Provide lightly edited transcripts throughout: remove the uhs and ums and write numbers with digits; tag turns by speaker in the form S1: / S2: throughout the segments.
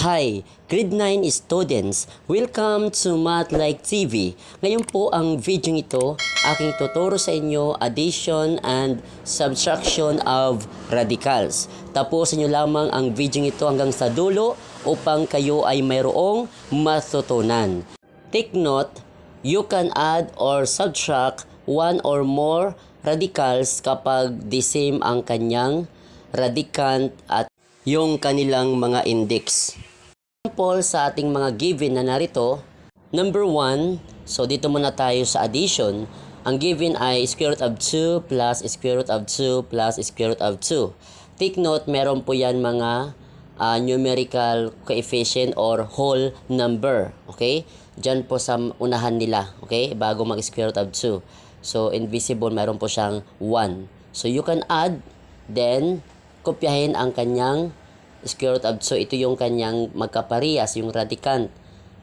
S1: Hi, Grade 9 students! Welcome to Math Like TV. Ngayon po ang video ito, aking tuturo sa inyo addition and subtraction of radicals. Tapusin nyo lamang ang video ito hanggang sa dulo upang kayo ay mayroong matutunan. Take note, you can add or subtract one or more radicals kapag the same ang kanyang radicand at yung kanilang mga index. Example sa ating mga given na narito, number 1, so dito muna tayo sa addition. Ang given ay square root of 2 plus square root of 2 plus square root of 2. Take note, meron po yan mga numerical coefficient or whole number. Okay? Diyan po sa unahan nila. Okay? Bago mag-square root of 2. So, invisible, meron po siyang 1. So, you can add, then kopyahin ang kanyang square root of 2. Ito yung kanyang magkaparehas, yung radicand.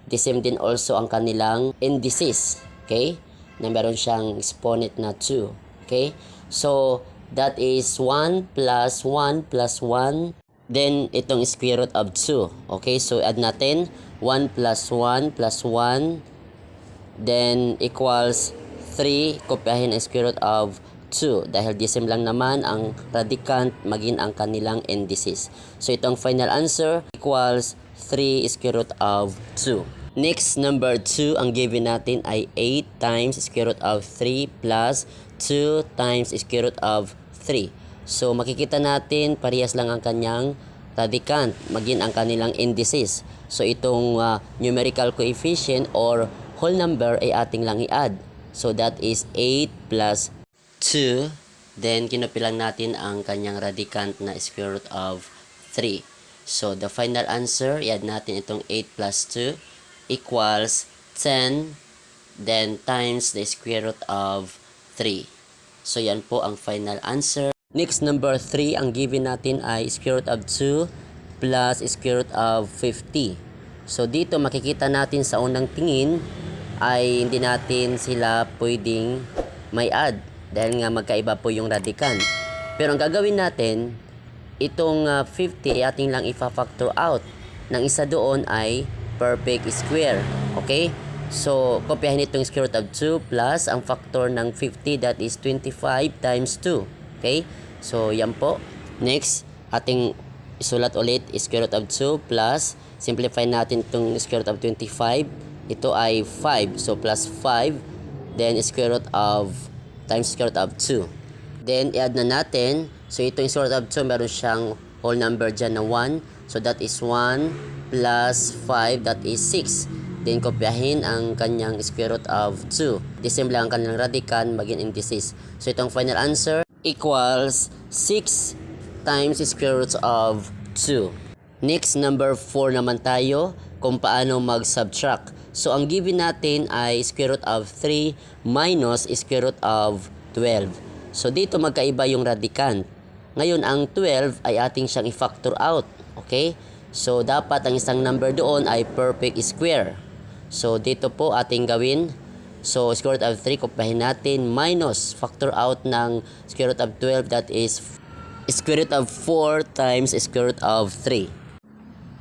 S1: The same din also ang kanilang indices. Okay? Na meron siyang exponent na 2. Okay? So, that is 1 plus 1 plus 1. Then, itong square root of 2. Okay? So, add natin 1 plus 1 plus 1. Then, equals 3. Kopyahin ang square root of 2 dahil the same lang naman ang radicand maging ang kanilang indices. So itong final answer equals 3 square root of 2. Next, number 2, ang given natin ay 8 times square root of 3 plus 2 times square root of 3. So makikita natin parehas lang ang kanyang radicand maging ang kanilang indices. So itong numerical coefficient or whole number ay ating lang i-add. So that is 8 plus 2, then kinupilang natin ang kanyang radicand na square root of 3. So, the final answer, i-add natin itong 8 plus 2 equals 10, then times the square root of 3. So, yan po ang final answer. Next, number 3, ang given natin ay square root of 2 plus square root of 50. So, dito makikita natin sa unang tingin ay hindi natin sila pwedeng may add dahil nga magkaiba po yung radicand. Pero ang gagawin natin, itong 50 ay ating lang ifa-factor out. Nang isa doon ay perfect square. Okay? So, kopyahin itong square root of 2 plus ang factor ng 50, that is 25 times 2. Okay? So, yan po. Next, ating isulat ulit square root of 2 plus, simplify natin itong square root of 25. Ito ay 5. So, plus 5. Then, square root of times square root of 2. Then, i-add na natin. So, itong square root of 2, meron siyang whole number dyan na 1. So, that is 1 plus 5, that is 6. Then, kopyahin ang kanyang square root of 2. The same lang ang kanyang radicand maging indices. So, itong final answer equals 6 times square root of 2. Next, number 4 naman tayo kung paano mag-subtract. So, ang given natin ay square root of 3 minus square root of 12. So, dito magkaiba yung radicand. Ngayon, ang 12 ay ating siyang i-factor out. Okay? So, dapat ang isang number doon ay perfect square. So, dito po ating gawin. So, square root of 3, kopyahin natin, minus factor out ng square root of 12, that is square root of 4 times square root of 3.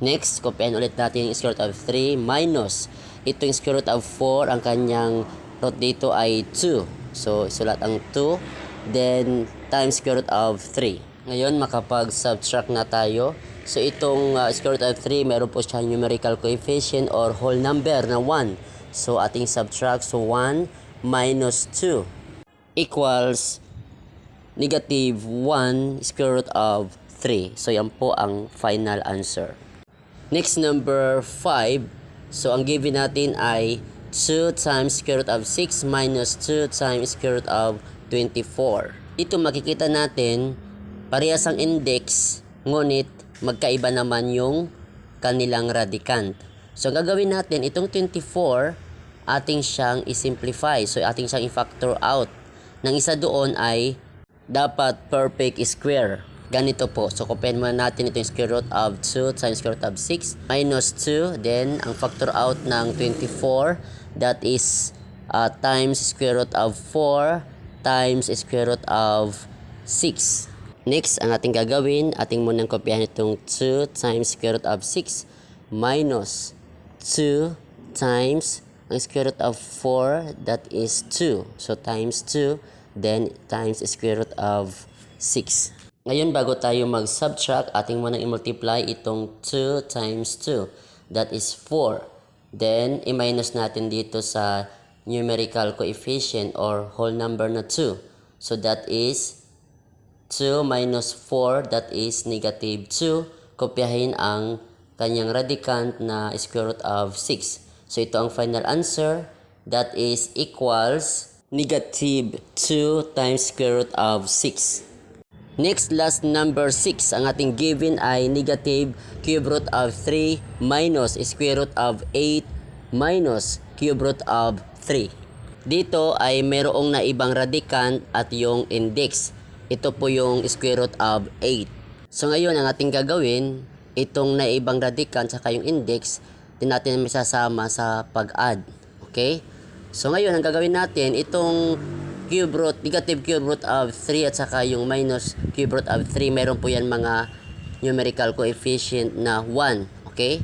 S1: Next, kopyahin ulit natin yung square root of 3 minus itong square root of 4, ang kanyang root dito ay 2. So, isulat ang 2, then times square root of 3. Ngayon, makapag-subtract na tayo. So, itong square root of 3, meron po siya numerical coefficient or whole number na 1. So, ating subtract. So, 1 minus 2 equals negative 1 square root of 3. So, yan po ang final answer. Next, number 5. So, ang given natin ay 2 times square root of 6 minus 2 times square root of 24. Ito makikita natin, parehas ang index, ngunit magkaiba naman yung kanilang radicand. So, ang gagawin natin, itong 24, ating siyang i-simplify. So, ating siyang i-factor out. Nang isa doon ay dapat perfect square. Ganito po. So, kopyahin muna natin itong square root of 2 times square root of 6 minus 2. Then, ang factor out ng 24, that is times square root of 4 times square root of 6. Next, ang ating gagawin, ating munang kopyahin itong 2 times square root of 6 minus 2 times ang square root of 4, that is 2. So times 2, then times square root of 6. Ngayon, bago tayo mag-subtract, ating munang i-multiply itong 2 times 2. That is 4. Then, i-minus natin dito sa numerical coefficient or whole number na 2. So that is 2 minus 4, that is negative 2. Kopyahin ang kanyang radicand na square root of 6. So ito ang final answer, that is equals negative 2 times square root of 6. Next, last number 6, ang ating given ay negative cube root of 3 minus square root of 8 minus cube root of 3. Dito ay mayroong naibang radicand at yung index. Ito po yung square root of 8. So ngayon, ang ating gagawin, itong naibang radicand saka yung index, din natin masasama sa pag-add. Okay? So ngayon, ang gagawin natin, itong cube root, negative cube root of 3 at saka yung minus cube root of 3, meron po yan mga numerical coefficient na 1, okay?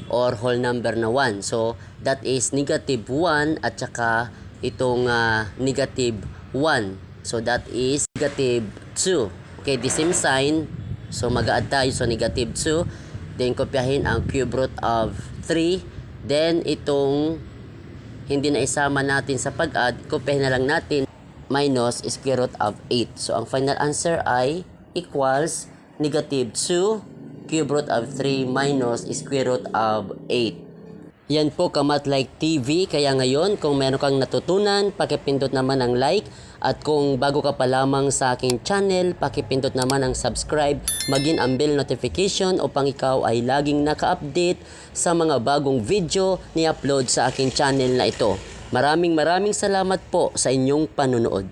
S1: Or whole number na 1. So, that is negative 1 at saka itong negative 1. So, that is negative 2. Okay, the same sign. So, mag-add tayo. So, negative 2. Then, kopyahin ang cube root of 3. Then, itong hindi na isama natin sa pag-add, kopyahin na lang natin minus square root of 8. So, ang final answer ay equals negative 2 cube root of 3 minus square root of 8. Yan po Kamat Like TV. Kaya ngayon, kung meron kang natutunan, pakipindot naman ang like. At kung bago ka pa lamang sa aking channel, pakipindot naman ang subscribe, maging ang bell notification upang ikaw ay laging naka-update sa mga bagong video ni-upload sa aking channel na ito. Maraming salamat po sa inyong panunood.